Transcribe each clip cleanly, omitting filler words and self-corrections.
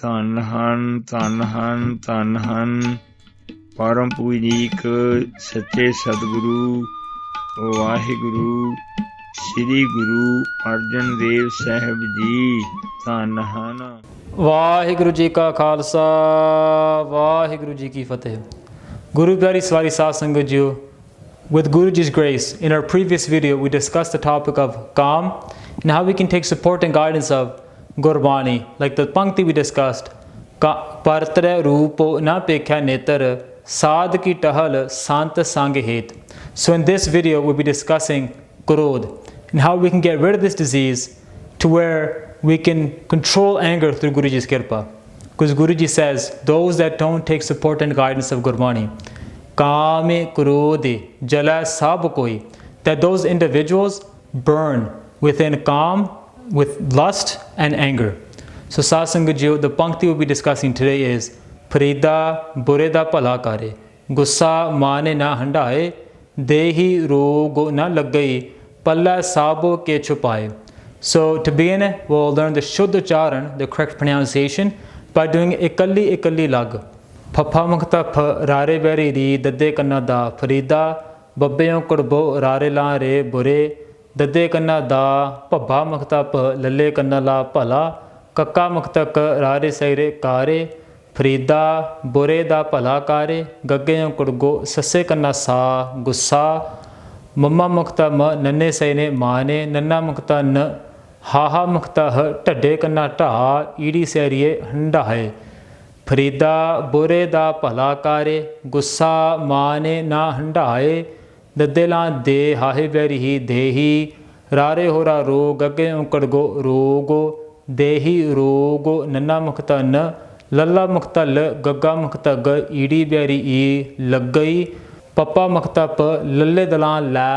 ਧੰਨ ਹਨ ਧੰਨ ਹਨ ਧੰਨ ਹਨ ਪਰਮ ਪੂਜਨੀਕ ਸੱਚੇ ਸਤਿਗੁਰੂ ਵਾਹਿਗੁਰੂ ਸ੍ਰੀ ਗੁਰੂ ਅਰਜਨ ਦੇਵ ਸਾਹਿਬ ਜੀ ਧੰਨ ਹਨ। ਵਾਹਿਗੁਰੂ ਜੀ ਕਾ ਖਾਲਸਾ ਵਾਹਿਗੁਰੂ ਜੀ ਕੀ ਫਤਿਹ। Guru Pyari Svari Sath Sangat Ji, with Guruji's grace, in our previous video we discussed the topic of Kaam and how we can take support and guidance of Gurbani, like the Pankti we discussed, Partare Roopo Na Pekha Netar Sadh Ki Tahal Sant Sang Het. So in this video we'll be discussing Krodh and how we can get rid of this disease to where we can control anger through Guruji's Kirpa. Because Guruji says, those that don't take support and guidance of Gurbani, Kame Krodhe Jala Sab Koi, that those individuals burn within Kam with lust and anger. So Satsangat Ji, the Pankti we'll be discussing today is Prida Bureda Palakare, Gussa Mane Na Handae, Dehi Rogo Na Lagai, Palla Sabo Ke Chupaye. So to begin, we'll learn the Shuddha Charan, the correct pronunciation, by doing Ikalli Ikalli Lag. Papa Mukta P Rare Beri Ri Dade Kanna Da Farida Babbeyon Kurbo Rare La Re Bure Dade Kanna Da Pabba Mukta P Lalle Kanna La Pala Kakka Mukta K Rare Saire Kare Farida Bure Da Pala Kare Gaggeyon Kurgo Sasse Kanna Sa Gussa Mamma Mukta M Nanne Saine Mane Nanna Mukta N हाहा मुक्ता ह टड्डे कन्ना टा ईड़ी सैरिये हंडा है फरीदा बुरे दा भला कारे गुस्सा माने ना हंडाए दद्देला दे हाहे बैरी ही देही रारे होरा रो गगे उकड़ गो रोगो देही रोगो नन्ना मुक्ता न लल्ला मुक्ता ल गग्गा मुक्ता ग ईड़ी बैरी ई लग गई पप्पा मुक्ता प लल्ले दला ला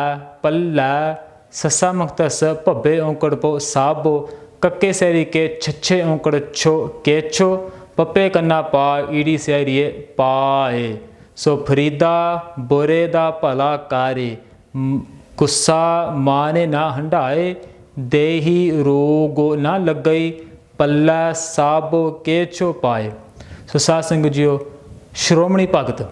पल ला ससा मुक्ता स भब्बे औंकड़ पो साबो कक्के सैरी के छच्छे औंकड़ छो केछो पप्पे कन्ना पा ईड़ी सैरिये पाए। सो फरीदा बुरे दा भला कारे गुस्सा माने ना हंडाए देही रोगो ना लग गई पल्ला साबो केछो पाए। सो सासंग जियो Shromani Bhagat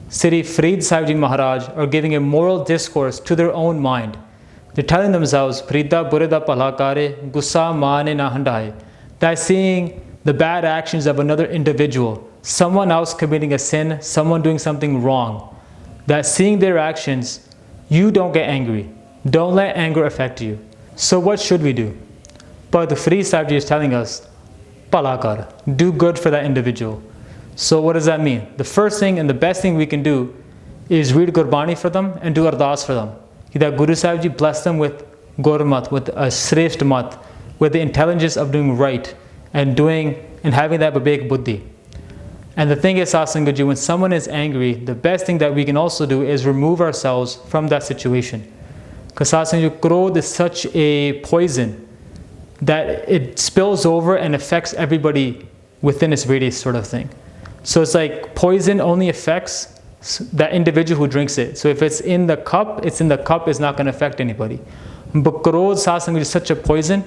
Sri Farid Sahib Ji Maharaj are giving a moral discourse to their own mind. They're telling themselves, Prida Burida Palakare, Gussa Mane Na Handaye, that seeing the bad actions of another individual, someone else committing a sin, someone doing something wrong, that seeing their actions, you don't get angry. Don't let anger affect you. So what should we do? But the Farid Sahib Ji is telling us, Palakar, do good for that individual. So what does that mean? The first thing and the best thing we can do is read Gurbani for them and do Ardas for them. That Guru Sahib Ji bless them with Gurmat, with a Shreshth Mat, with the intelligence of doing right and having that Vivek Buddhi. And the thing is, Satsangat Ji, when someone is angry, the best thing that we can also do is remove ourselves from that situation. Because Satsangat Ji, Krodh is such a poison that it spills over and affects everybody within its radius, sort of thing. So it's like poison only affects that individual who drinks it. So if it's in the cup, it's not going to affect anybody. But Krodh Satsangat is such a poison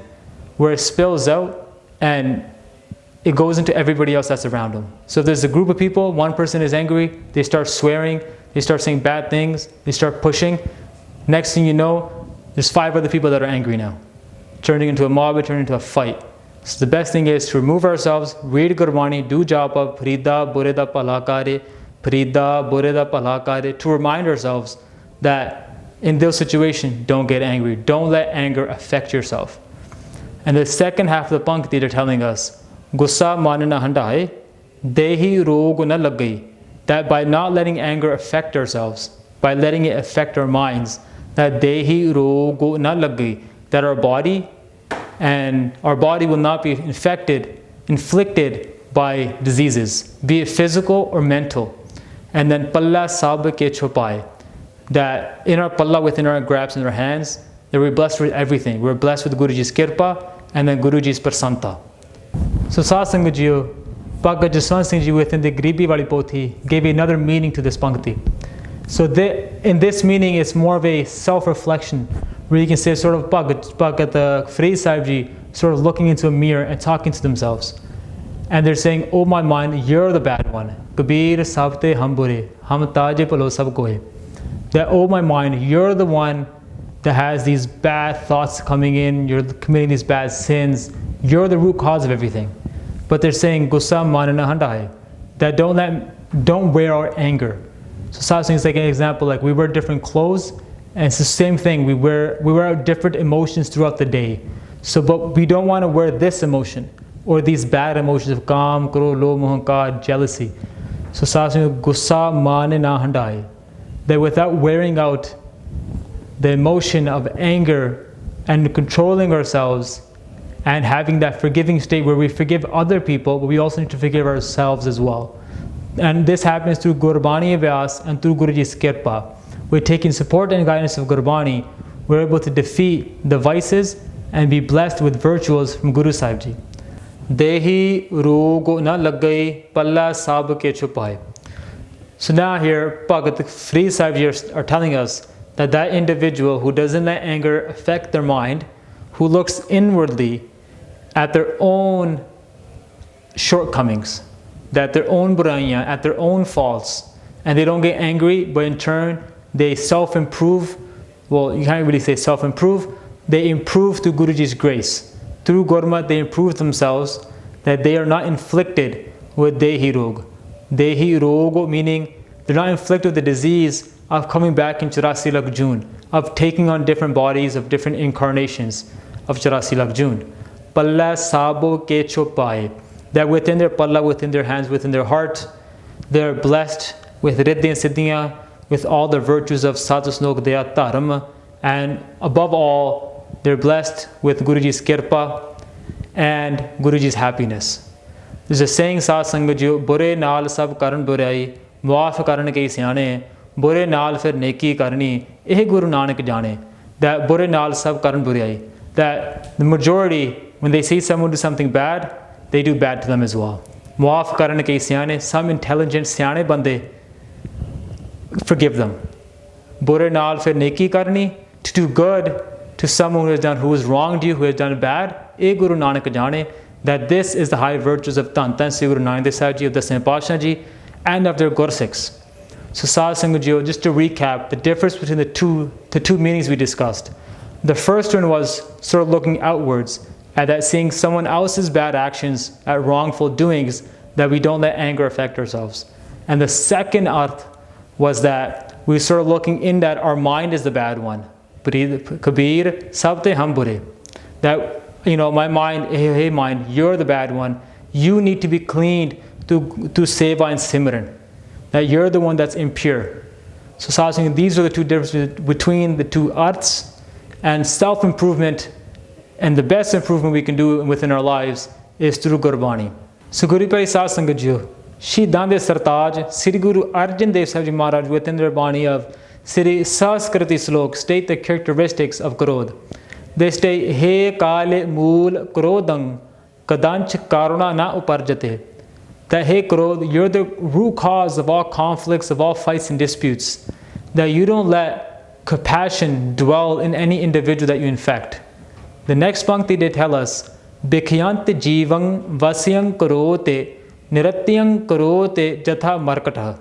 where it spills out and it goes into everybody else that's around them. So if there's a group of people, one person is angry, they start swearing, they start saying bad things, they start pushing. Next thing you know, there's 5 other people that are angry now, turning into a mob, turning into a fight. So the best thing is to remove ourselves, read Gurbani, do japa, Prida Bureda Palakare, Prida Bureda Palakare, to remind ourselves that in those situations, don't get angry. Don't let anger affect yourself. And the second half of the Pankti, they're telling us, Gussa Manana Handae, Dehi Rogo Na Lagai, that by not letting anger affect ourselves, by letting it affect our minds, that Dehi Rogo Na Lagai, that our body will not be inflicted by diseases, be it physical or mental. And then Palla Sab Ke Chupaye, that in our Palla, within our grasp in our hands, that we're blessed with everything. We're blessed with Guruji's Kirpa and then Guruji's Prasanta. So Satsangat Ji, Bhagat Jaswant Singh Ji within the Gribi Wali Pothi gave another meaning to this Pankti. So in this meaning, it's more of a self-reflection, where you can say sort of Bhagat Farid Sahib Ji sort of looking into a mirror and talking to themselves. and they're saying, oh my mind, you're the bad one. Kabir sabte hum bure, hum taje palo sab kohe. That, oh my mind, you're the one that has these bad thoughts coming in, you're committing these bad sins, you're the root cause of everything. But they're saying, gussa manana handai, that don't wear our anger. So satsang is like an example, like we wear different clothes, and it's the same thing, we wear out different emotions throughout the day. So, but we don't want to wear this emotion, or these bad emotions of kaam, krodh, lobh, moh, ahankar, jealousy. So satsang, gussa mane na handai, that without wearing out the emotion of anger and controlling ourselves and having that forgiving state where we forgive other people, but we also need to forgive ourselves as well. And this happens through Gurbani Vyas and through Guruji's Kirpa. We're taking support and guidance of Gurbani. We're able to defeat the vices and be blessed with virtues from Guru Sahib Ji. Dehi rogo na lagai palla sab ke chupai. So now here, Bhagat Farid Sahib Ji are telling us that individual who doesn't let anger affect their mind, who looks inwardly at their own shortcomings, that their own buraiyan, at their own faults, and they don't get angry, but in turn they self-improve. Well, you can't really say self-improve. They improve through Guruji's grace. Through Gurmat, they improve themselves, that they are not inflicted with Dehi Rog. Dehi Rog meaning they're not inflicted with the disease of coming back in 84 lakh June, of taking on different bodies of different incarnations of 84 lakh June. Palla sabo ke chopai, that within their palla, within their hands, within their heart, they're blessed with riddhi and siddhiyan, with all the virtues of satusnok daya dharam, and above all, they're blessed with Guruji's kirpa and Guruji's happiness. There's a saying, Saad Sangat Ji, bure naal sab karan burai, muaf karan ke siane, bure naal fir neki karni, eh Guru Nanak jane. That bure naal sab karan burai, that the majority, when they see someone do something bad, they do bad to them as well. Muaf karan ke siane, some intelligent siane bande, forgive them. Bure naal fir neki karni, to do good to someone who has wronged you, who has done bad, eh Guru Nanak jane, that this is the high virtues of Dhan Dhan Sri Guru Nanak Dev Sahib Ji, of the Dasme Paatshah Ji, and of their Gursikhs. So Saad Sangat Ji, just to recap, the difference between the two meanings we discussed. The first one was sort of looking outwards, at that seeing someone else's bad actions, at wrongful doings, that we don't let anger affect ourselves. And the second arth was that we sort of looking in that our mind is the bad one. Kabir sabte hum bure. That, my mind, hey mind, you're the bad one. You need to be cleaned through seva and simran. That you're the one that's impure. So saying these are the two differences between the two arths, and self-improvement, and the best improvement we can do within our lives is through Gurbani. So Guru Pyari Saad Sangat Ji, Shahidaan de Sartaj, Sri Guru Arjan Dev Sahib Ji Maharaj, within their Bani of Sri Saskriti Slok, state the characteristics of Krodh. They state, He Kale Mool Krodhang Kadanch Karuna Na Uparjate. That, hey Krodh, you're the root cause of all conflicts, of all fights and disputes. That you don't let compassion dwell in any individual that you infect. The next pankti they tell us, Bikhyant Jivang Vasyang Karote Niratyang Karote Jatha Markata.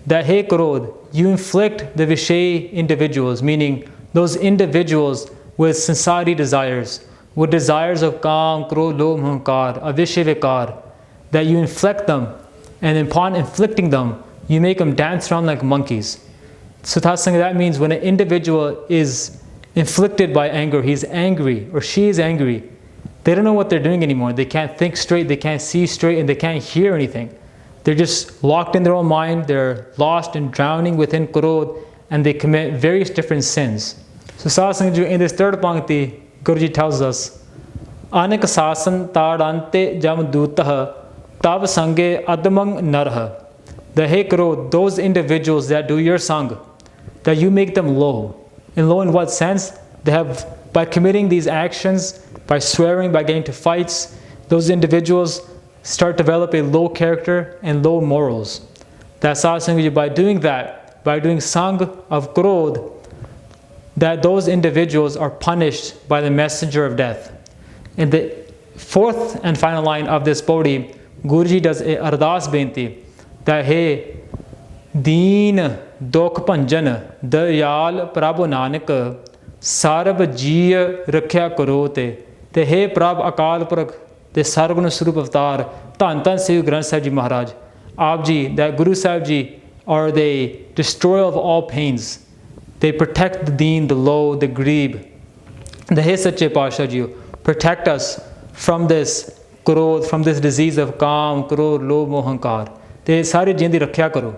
That, hey Krodh, you inflict the Vishay individuals, meaning those individuals with sansari desires, with desires of Kaam, Krodh, Lobh, Moh, Ahankar, of Vishay Vikar, that you inflict them, and upon inflicting them, you make them dance around like monkeys. So that means when an individual is inflicted by anger, he's angry or she is angry, they don't know what they're doing anymore. They can't think straight, they can't see straight, and they can't hear anything. They're just locked in their own mind, they're lost and drowning within Krodh, and they commit various different sins. So Saad Sangat Ji, in this third pankti, Guruji tells us, Anak sasan tadante jam dutah Tab sange adamang narha. The hey Krodh, those individuals that do your sang, that you make them low. And low in what sense? They have, by committing these actions, by swearing, by getting into fights, those individuals start to develop a low character and low morals. That's also by doing that, by doing sang of Krodh, that those individuals are punished by the messenger of death. In the fourth and final line of this Bodhi, Guru Ji does a ardas benti that hey दीन दुख भंजन दयाल प्रभ Nanak SERB जीय रख्या करो ते हे प्रभ अकाल पुरख ते सर्वगुण स्वरूप अवतार धन धन श्री ग्रंथ साहिब जी महाराज आप जी that Guru Sahib ji are the destroyer of all pains. They protect the deen, the low, the greeb. The Hey Sache Pasha ji protect us from this krodh, from this disease of kaam, krodh, lobh, moh, ahankar. Te sare jin di rakhya karo.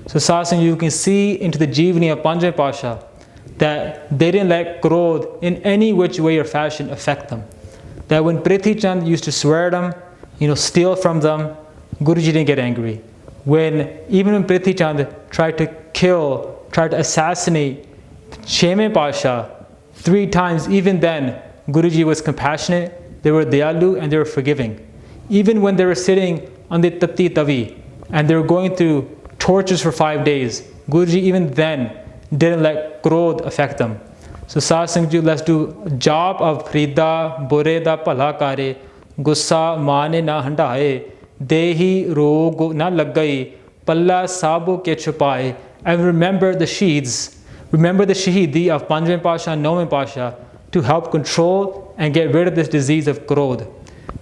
So Satsang, you can see into the Jeevani of Panjve Pasha that they didn't let krodh in any which way or fashion affect them. That when Prithi Chand used to swear at them, steal from them, Guruji didn't get angry. Even when Prithi Chand tried to kill, tried to assassinate Chheme Pasha 3 times, even then Guruji was compassionate, they were dayalu and they were forgiving. Even when they were sitting on the Tapti Tavi and they were going through tortures for 5 days, Guruji even then didn't let krodh affect them. So Satsang ji, let's do a job of Frida, Bure da Pala Kare, Gussa Mane na Handaye, Dehi Rog na Lagai, Palla Sabo ke Chupaye, and remember the Shaheeds, remember the Shahidi of Panjve Pasha and Nome Pasha to help control and get rid of this disease of krodh.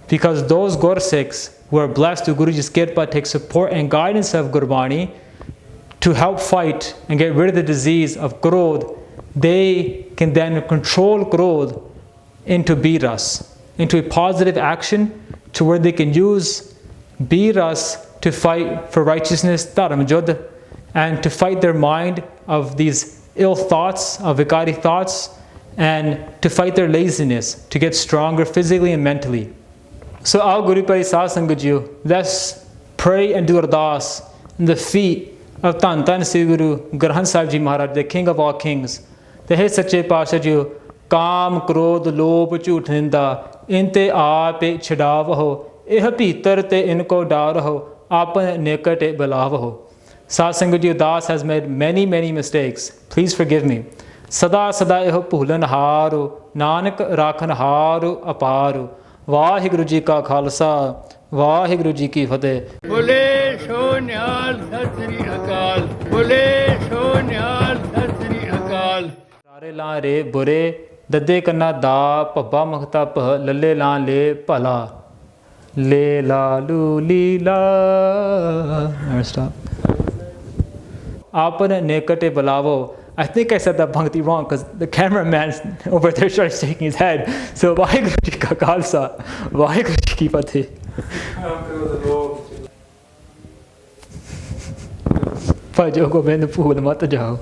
Because those Gursikhs who are blessed to Guruji's Kirpa take support and guidance of Gurbani to help fight and get rid of the disease of krodh, they can then control krodh into biras, into a positive action to where they can use biras to fight for righteousness, dharam judh, and to fight their mind of these ill thoughts, of vikari thoughts, and to fight their laziness, to get stronger physically and mentally. So our Guru Pari Satsang ji, let's pray and do ardas in the feet of Dhan Dhan Sri Guru Granth Sahib Ji Maharaj, the King of all kings. The Hey Sache Pasha ji, Kaam, Krodh, Lobh, Jhoot, Ninda, Inte aape chidavaho, eh bhitar te inko daaraho, apan nikate bilavaho. Satsang ji, Das has made many mistakes. Please forgive me. Sada sada eh bhulan haru, Nanak rakhan haru aparu. Waheguru ji का खालसा वाहिगुरु जी की फतेह। बोले सो निहाल सत श्री अकाल, बोले सो निहाल सत श्री अकाल। रारे ला रे बुरे दद्दे कन्ना दा पब्बा मखता पह लल्ले ला ले भला ले ला लू लीला। Stop. आपन नेकटे बुलावो। I think I said that bhakti wrong because the cameraman over there started shaking his head. So Vaheguru Ji ka Khalsa, Vaheguru Ji ki Fateh. Bhajo gobind phul mat jao.